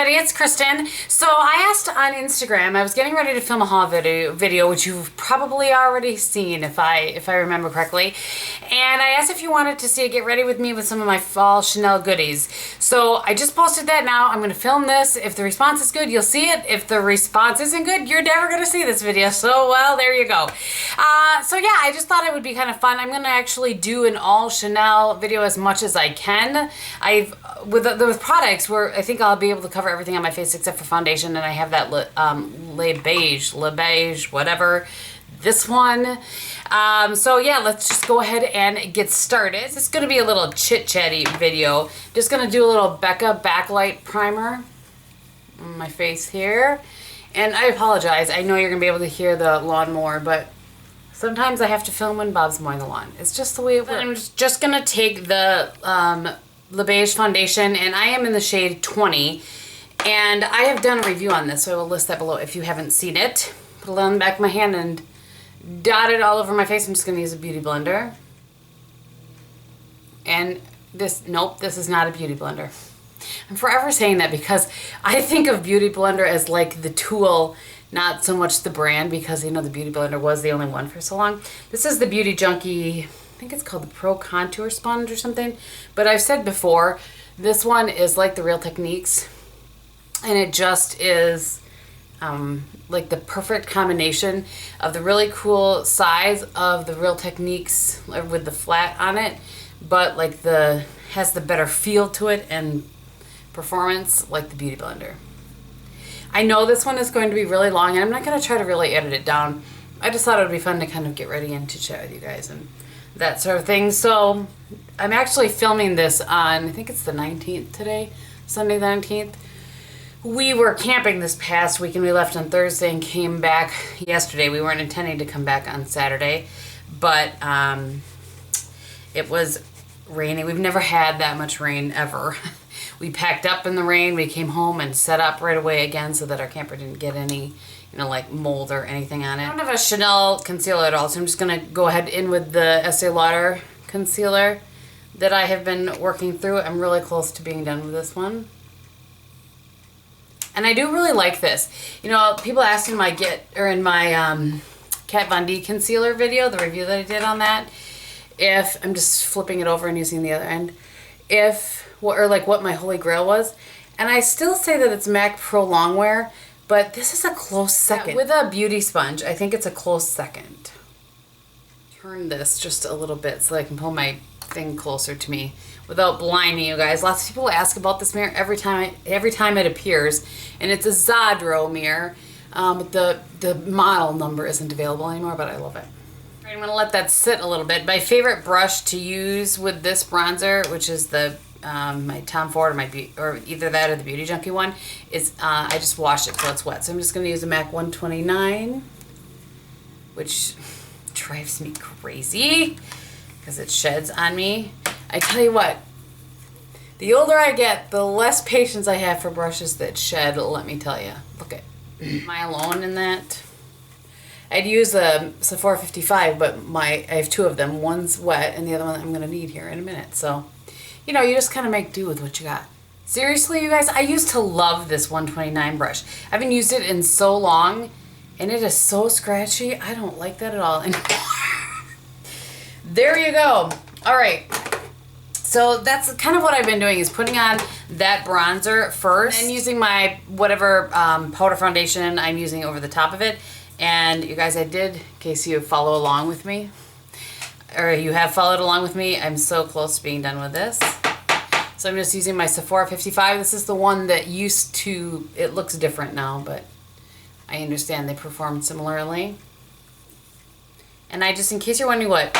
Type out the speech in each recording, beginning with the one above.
everybody, it's Kristin. So I asked on Instagram, I was getting ready to film a haul video, which you've probably already seen if I remember correctly. And I asked if you wanted to see it, get ready with me with some of my fall Chanel goodies. So I just posted that now. I'm going to film this. If the response is good, you'll see it. If the response isn't good, you're never going to see this video. So, well, there you go. So yeah, I just thought it would be kind of fun. I'm going to actually do an all Chanel video as much as I can. With products where I think I'll be able to cover everything on my face except for foundation, and I have that Le Beige, whatever, this one. So yeah, let's just go ahead and get started. It's going to be a little chit-chatty video. Just going to do a little Becca Backlight primer on my face here. And I apologize, I know you're going to be able to hear the lawnmower, but sometimes I have to film when Bob's mowing the lawn. It's just the way it works. I'm just going to take the Le Beige foundation, and I am in the shade 20, and I have done a review on this, so I will list that below if you haven't seen it. Put it on the back of my hand and dot it all over my face. I'm just going to use a beauty blender. And nope, this is not a beauty blender. I'm forever saying that because I think of beauty blender as like the tool, not so much the brand, because you know the beauty blender was the only one for so long. This is the Beauty Junkie, I think it's called the Pro Contour Sponge or something. But I've said before, this one is like the Real Techniques, and it just is like the perfect combination of the really cool size of the Real Techniques with the flat on it, but like has the better feel to it and performance like the Beauty Blender. I know this one is going to be really long, and I'm not going to try to really edit it down. I just thought it would be fun to kind of get ready and to chat with you guys and that sort of thing. So I'm actually filming this on, I think it's the 19th today, Sunday the 19th. We were camping this past week, and we left on Thursday and came back yesterday. We weren't intending to come back on Saturday, but it was raining. We've never had that much rain ever. We packed up in the rain. We came home and set up right away again so that our camper didn't get any, you know, like mold or anything on it. I don't have a Chanel concealer at all, so I'm just going to go ahead in with the Estee Lauder concealer that I have been working through. I'm really close to being done with this one. And I do really like this. You know, people asked in my Kat Von D concealer video, the review that I did on that, if I'm just flipping it over and using the other end, what my holy grail was. And I still say that it's MAC Pro Longwear, but this is a close second. With a beauty sponge, I think it's a close second. Turn this just a little bit so I can pull my thing closer to me without blinding you guys. Lots of people ask about this mirror every time it appears, and it's a Zadro mirror. The model number isn't available anymore, but I love it. All right, I'm gonna let that sit a little bit. My favorite brush to use with this bronzer, which is the my Tom Ford or either that or the Beauty Junkie one, is I just wash it so it's wet. So I'm just gonna use a MAC 129, which drives me crazy because it sheds on me. I tell you what, the older I get, the less patience I have for brushes that shed, let me tell you. Look at, am I alone in that? I'd use a Sephora 55, but I have two of them. One's wet and the other one I'm going to need here in a minute. So, you know, you just kind of make do with what you got. Seriously, you guys, I used to love this 129 brush. I haven't used it in so long, and it is so scratchy. I don't like that at all anymore. There you go. All right. So that's kind of what I've been doing, is putting on that bronzer first and using my whatever powder foundation I'm using over the top of it. And you guys, I did, in case you follow along with me, or you have followed along with me, I'm so close to being done with this. So I'm just using my Sephora 55. This is the one that used to, it looks different now, but I understand they perform similarly. And I just, in case you're wondering what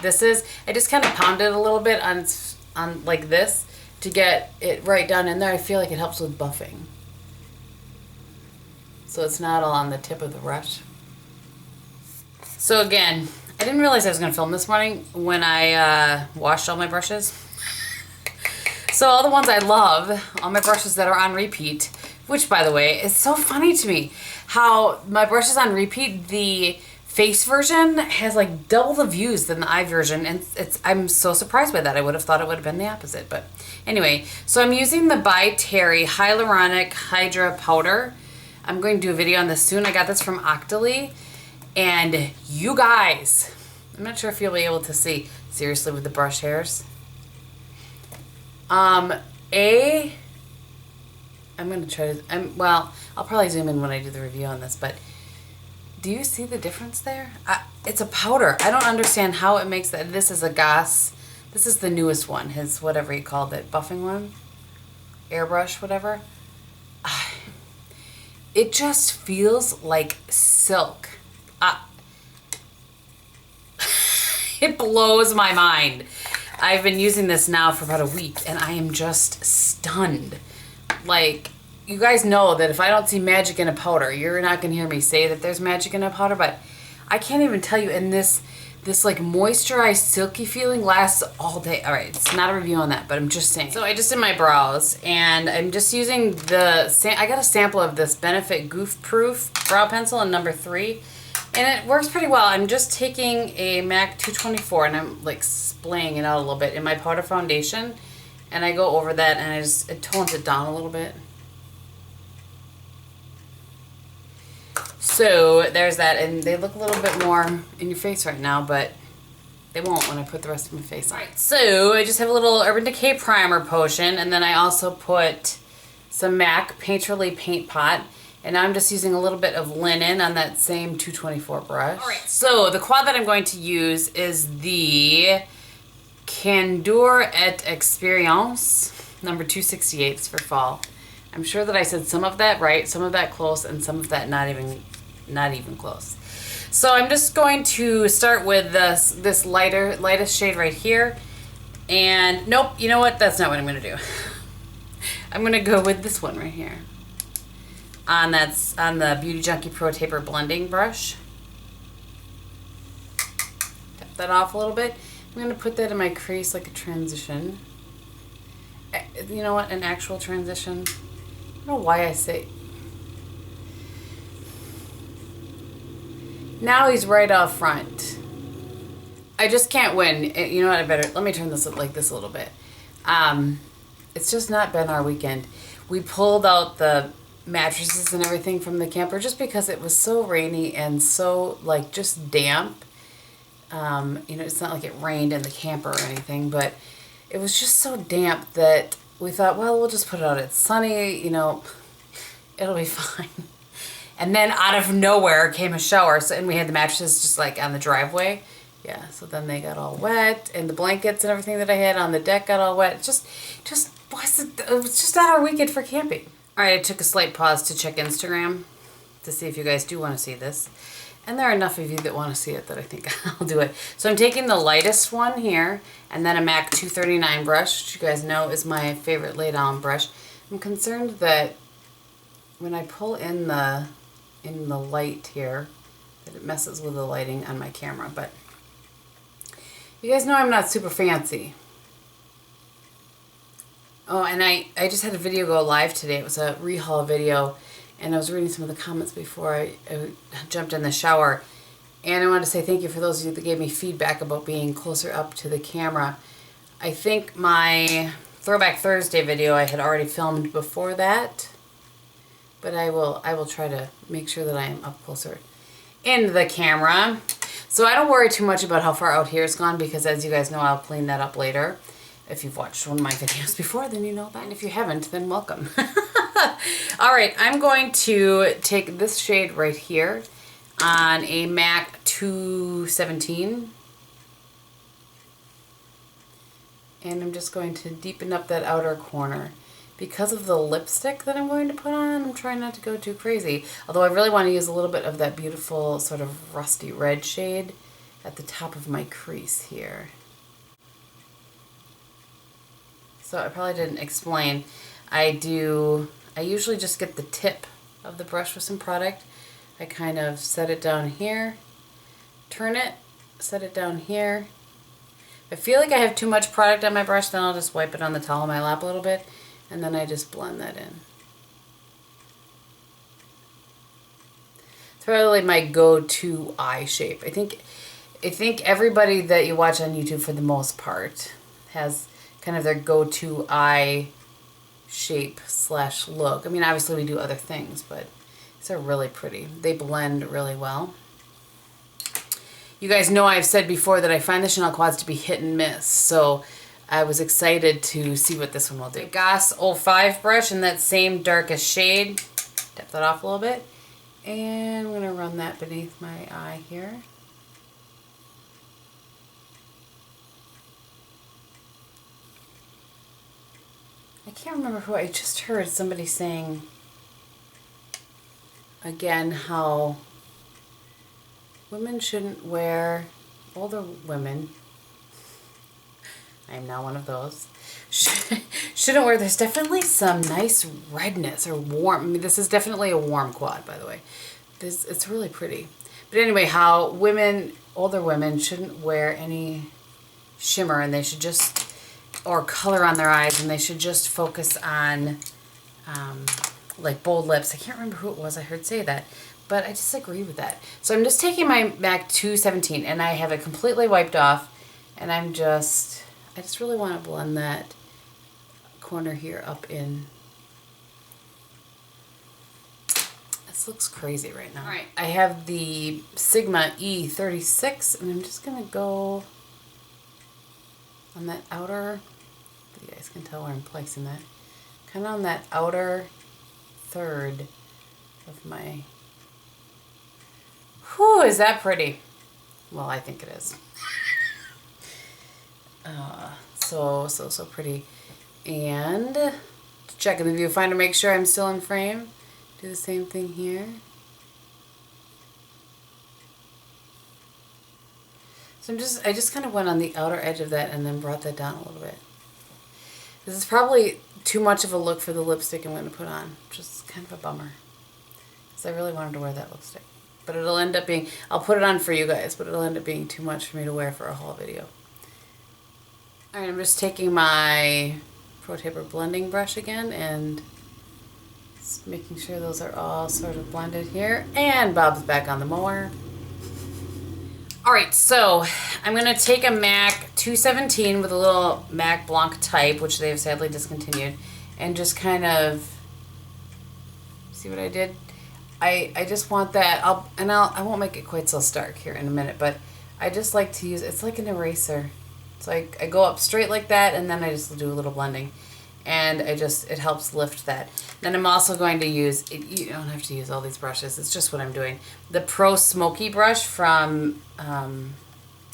this is, I just kind of pounded it a little bit on like this to get it right down in there. I feel like it helps with buffing, so it's not all on the tip of the brush. So again, I didn't realize I was going to film this morning when I washed all my brushes. So all the ones I love, all my brushes that are on repeat, which by the way, is so funny to me how my brushes on repeat, the face version has like double the views than the eye version, and I'm so surprised by that. I would have thought it would have been the opposite, but anyway. So I'm using the By Terry Hyaluronic Hydra Powder. I'm going to do a video on this soon. I got this from Octoly, and you guys, I'm not sure if you'll be able to see, seriously, with the brush hairs. I'm going to try to, well, I'll probably zoom in when I do the review on this, but do you see the difference there? It's a powder. I don't understand how it makes that. This is a Goss. This is the newest one, his whatever he called it, buffing one, airbrush, whatever. It just feels like silk. It blows my mind. I've been using this now for about a week, and I am just stunned. Like, you guys know that if I don't see magic in a powder, you're not going to hear me say that there's magic in a powder, but I can't even tell you. And this like moisturized, silky feeling lasts all day. All right, it's not a review on that, but I'm just saying. So I just did my brows, and I'm just using I got a sample of this Benefit Goof Proof brow pencil in number 3. And it works pretty well. I'm just taking a MAC 224 and I'm like splaying it out a little bit in my powder foundation. And I go over that and it tones it down a little bit. So there's that. And they look a little bit more in your face right now, but they won't when I put the rest of my face on. Right, so I just have a little Urban Decay primer potion. And then I also put some MAC Painterly Paint Pot. And now I'm just using a little bit of linen on that same 224 brush. All right, so the quad that I'm going to use is the Candeur et Experience, number 268 for fall. I'm sure that I said some of that right, some of that close, and some of that not even close. So I'm just going to start with this lightest shade right here. And nope, you know what? That's not what I'm going to do. I'm going to go with this one right here. On the Beauty Junkie Pro Taper blending brush. Tap that off a little bit. I'm going to put that in my crease like a transition. You know what? An actual transition. I don't know why I say. Now he's right out front. I just can't win. You know what? Let me turn this like this a little bit. It's just not been our weekend. We pulled out the mattresses and everything from the camper just because it was so rainy and so like just damp. You know, it's not like it rained in the camper or anything, but it was just so damp that we thought, well, we'll just put it out. It's sunny, you know, it'll be fine. And then out of nowhere came a shower, and we had the mattresses just like on the driveway. Yeah, so then they got all wet, and the blankets and everything that I had on the deck got all wet. It was just not our weekend for camping. All right, I took a slight pause to check Instagram to see if you guys do want to see this. And there are enough of you that want to see it that I think I'll do it. So I'm taking the lightest one here, and then a MAC 239 brush, which you guys know is my favorite lay down brush. I'm concerned that when I pull in the light here, that it messes with the lighting on my camera. But you guys know I'm not super fancy. Oh, and I just had a video go live today. It was a rehaul video, and I was reading some of the comments before I jumped in the shower. And I wanted to say thank you for those of you that gave me feedback about being closer up to the camera. I think my Throwback Thursday video I had already filmed before that, but I will try to make sure that I am up closer in the camera. So I don't worry too much about how far out here it's gone, because as you guys know, I'll clean that up later. If you've watched one of my videos before, then you know that. And if you haven't, then welcome. All right, I'm going to take this shade right here on a MAC 217. And I'm just going to deepen up that outer corner. Because of the lipstick that I'm going to put on, I'm trying not to go too crazy. Although I really want to use a little bit of that beautiful sort of rusty red shade at the top of my crease here. So I probably didn't explain. I usually just get the tip of the brush with some product. I kind of set it down here, turn it, set it down here. If I feel like I have too much product on my brush, then I'll just wipe it on the towel in my lap a little bit, and then I just blend that in. It's probably my go-to eye shape. I think everybody that you watch on YouTube for the most part has kind of their go-to eye shape / look. I mean, obviously we do other things, but these are really pretty. They blend really well. You guys know I've said before that I find the Chanel quads to be hit and miss, so I was excited to see what this one will do. The Goss 05 brush in that same darkest shade. Tap that off a little bit. And I'm going to run that beneath my eye here. I can't remember who I just heard somebody saying again how women shouldn't wear, older women, I am now one of those, shouldn't wear, there's definitely some nice redness or warm, I mean this is definitely a warm quad by the way. It's really pretty. But anyway, how women, older women shouldn't wear any shimmer and they should just, or color on their eyes, and they should just focus on like bold lips. I can't remember who it was I heard say that, but I just agree with that. So I'm just taking my MAC 217 and I have it completely wiped off, and I just really want to blend that corner here up in. This looks crazy right now. All right, I have the Sigma E36 and I'm just gonna go on that outer, you guys can tell where I'm placing that, kind of on that outer third of my, whew, is that pretty? Well, I think it is. So pretty. And check in the viewfinder, make sure I'm still in frame. Do the same thing here. So I just kind of went on the outer edge of that and then brought that down a little bit. This is probably too much of a look for the lipstick I'm going to put on, which is kind of a bummer. Because I really wanted to wear that lipstick. But it'll end up being, I'll put it on for you guys, but it'll end up being too much for me to wear for a whole video. Alright, I'm just taking my Pro Taper blending brush again and just making sure those are all sort of blended here. And Bob's back on the mower. Alright, so I'm going to take a MAC 217 with a little MAC Blanc Type, which they have sadly discontinued, and just kind of, see what I did? I just want that, I won't make it quite so stark here in a minute, but I just like to use, it's like an eraser. It's like I go up straight like that and then I just do a little blending. And it helps lift that. Then I'm also going to use, you don't have to use all these brushes, it's just what I'm doing. The Pro Smoky brush from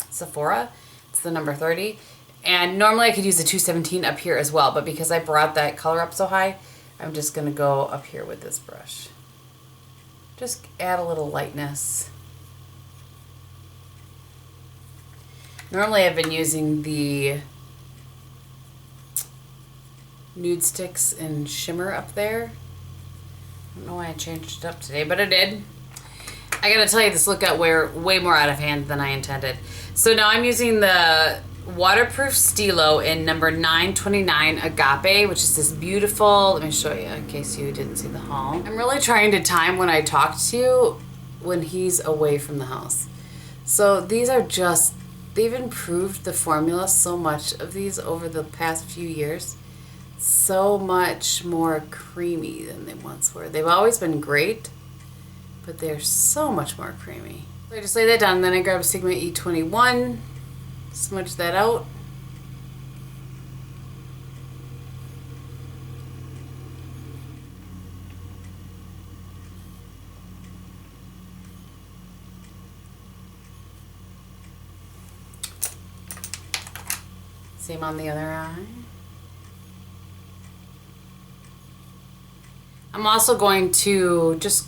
Sephora, it's the number 30. And normally I could use the 217 up here as well, but because I brought that color up so high, I'm just gonna go up here with this brush. Just add a little lightness. Normally I've been using the Nude Sticks and Shimmer up there. I don't know why I changed it up today, but I did. I gotta tell you, this look got way more out of hand than I intended. So now I'm using the Waterproof Stilo in number 929 Agape, which is this beautiful, let me show you in case you didn't see the haul. I'm really trying to time when I talk to you when he's away from the house. So these are just, they've improved the formula so much of these over the past few years. So much more creamy than they once were. They've always been great, but they're so much more creamy. So I just lay that down, and then I grab Sigma E21, smudge that out. Same on the other eye. I'm also going to just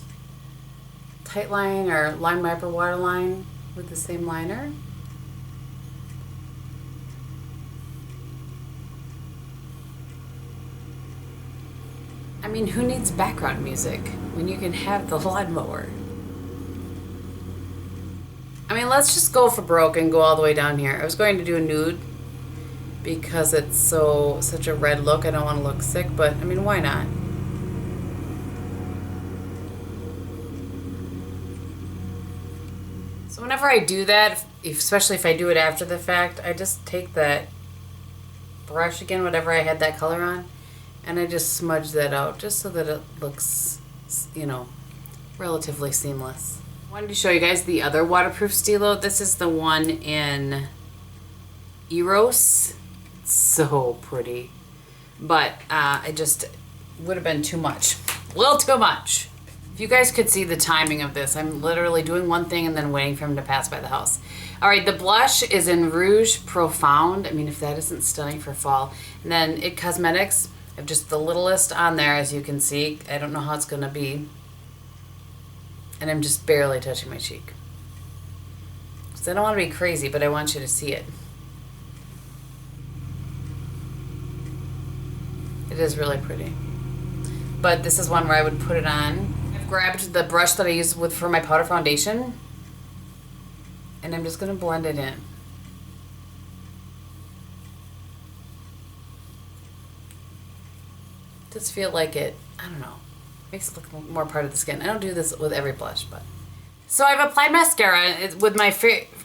tightline or line my upper waterline with the same liner. I mean, who needs background music when you can have the lawnmower? I mean, let's just go for broke and go all the way down here. I was going to do a nude because it's such a red look. I don't want to look sick, but I mean, why not? So whenever I do that, especially if I do it after the fact, I just take that brush again, whatever I had that color on, and I just smudge that out just so that it looks, you know, relatively seamless. I wanted to show you guys the other waterproof Stilo. This is the one in Eros. It's so pretty. But I just would have been too much. A little too much. If you guys could see the timing of this, I'm literally doing one thing and then waiting for him to pass by the house. All right, the blush is in Rouge Profound. I mean, if that isn't stunning for fall. And then It Cosmetics, I have just the littlest on there, as you can see. I don't know how it's gonna be. And I'm just barely touching my cheek. Because I don't want to be crazy, but I want you to see it. It is really pretty. But this is one where I would put it on. I've grabbed the brush that I use for my powder foundation, and I'm just gonna blend it in. Just feel like it, I don't know, makes it look more part of the skin. I don't do this with every blush, but. So I've applied mascara with my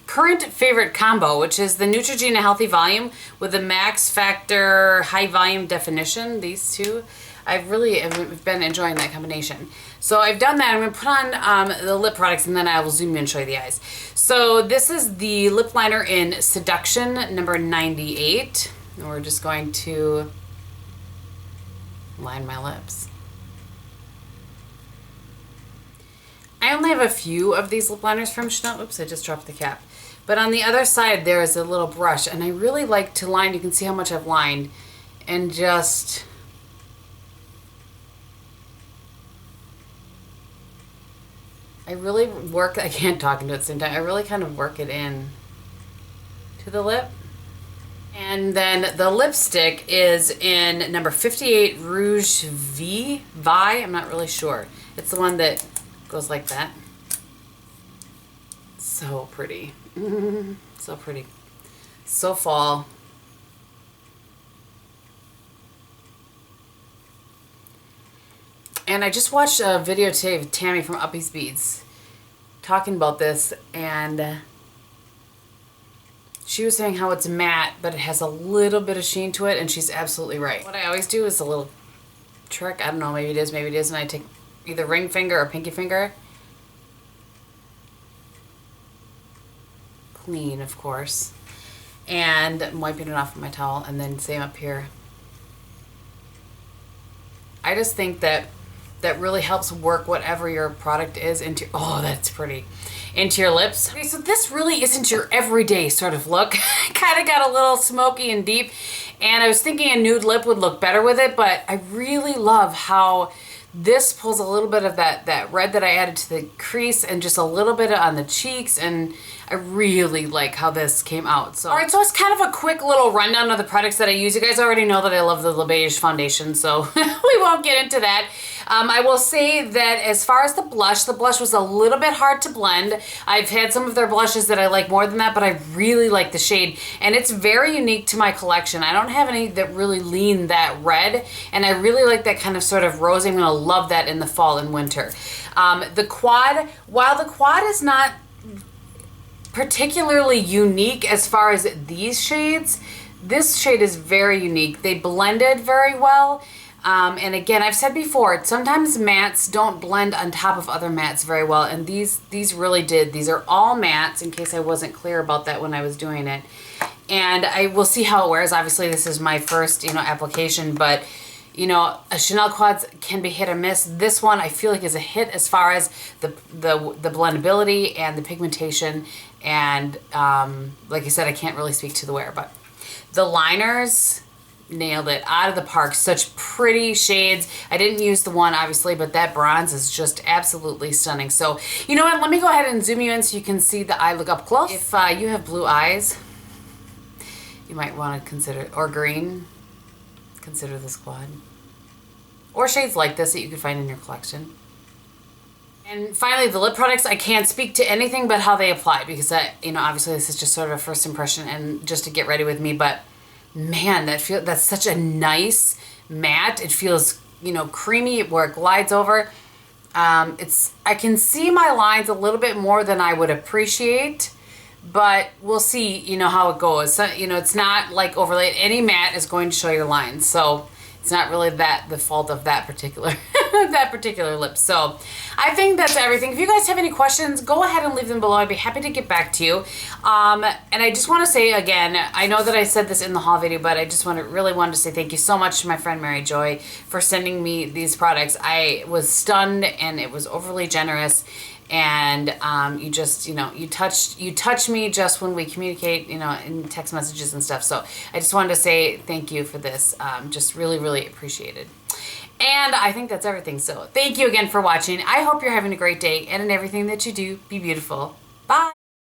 current favorite combo, which is the Neutrogena Healthy Volume with the Max Factor High Volume Definition. These two, I've really been enjoying that combination. So I've done that. I'm going to put on the lip products, and then I will zoom in and show you the eyes. So this is the lip liner in Seduction number 98. And we're just going to line my lips. I only have a few of these lip liners from Chanel. Oops, I just dropped the cap. But on the other side, there is a little brush, and I really like to line. You can see how much I've lined, and just I really work. I can't talk into it at the same time. I really kind of work it in to the lip. And then the lipstick is in number 58 Rouge Vi. I'm not really sure. It's the one that goes like that. So pretty. So pretty. So fall. And I just watched a video today of Tammy from Uppy's Beads talking about this, and she was saying how it's matte, but it has a little bit of sheen to it, and she's absolutely right. What I always do is a little trick. I don't know, maybe it is, maybe it isn't. I take either ring finger or pinky finger. Clean, of course. And I'm wiping it off with my towel, and then same up here. I just think that really helps work whatever your product is into, oh, that's pretty, into your lips. Okay, so this really isn't your everyday sort of look. Kind of got a little smoky and deep, and I was thinking a nude lip would look better with it, but I really love how this pulls a little bit of that red that I added to the crease and just a little bit on the cheeks, and I really like how this came out. So, all right, so it's kind of a quick little rundown of the products that I use. You guys already know that I love the Le Beige foundation, so we won't get into that. I will say that as far as the blush was a little bit hard to blend. I've had some of their blushes that I like more than that, but I really like the shade, and it's very unique to my collection. I don't have any that really lean that red, and I really like that kind of sort of rosy. I'm gonna love that in the fall and winter. The quad, while the quad is not particularly unique as far as these shades, this shade is very unique. They blended very well. And again, I've said before, sometimes mattes don't blend on top of other mattes very well, and these really did. These are all mattes, in case I wasn't clear about that when I was doing it. And I will see how it wears. Obviously, this is my first, application, but a Chanel quads can be hit or miss. This one I feel like is a hit as far as the blendability and the pigmentation. And like I said, I can't really speak to the wear, but the liners, nailed it out of the park. Such pretty shades. I didn't use the one obviously, but that bronze is just absolutely stunning. So you know what, let me go ahead and zoom you in so you can see the eye look up close. If you have blue eyes, you might want to consider, or green, consider this quad, or shades like this that you could find in your collection. And finally, the lip products, I can't speak to anything but how they apply, because obviously this is just sort of a first impression and just to get ready with me, but man, that's such a nice matte. It feels, creamy where it glides over. I can see my lines a little bit more than I would appreciate, but we'll see, you know, how it goes. So, you know, it's not like overlaid. Any matte is going to show your lines, so it's not really the fault of that particular that particular lip. So I think that's everything. If you guys have any questions, go ahead and leave them below. I'd be happy to get back to you. And I just want to say again, I know that I said this in the haul video, but I just really wanted to say thank you so much to my friend Mary Joy for sending me these products. I was stunned, and it was overly generous. And you just, you know, you touch me just when we communicate, you know, in text messages and stuff. So I just wanted to say thank you for this. Just really, really appreciated. And I think that's everything. So thank you again for watching. I hope you're having a great day, and in everything that you do, be beautiful.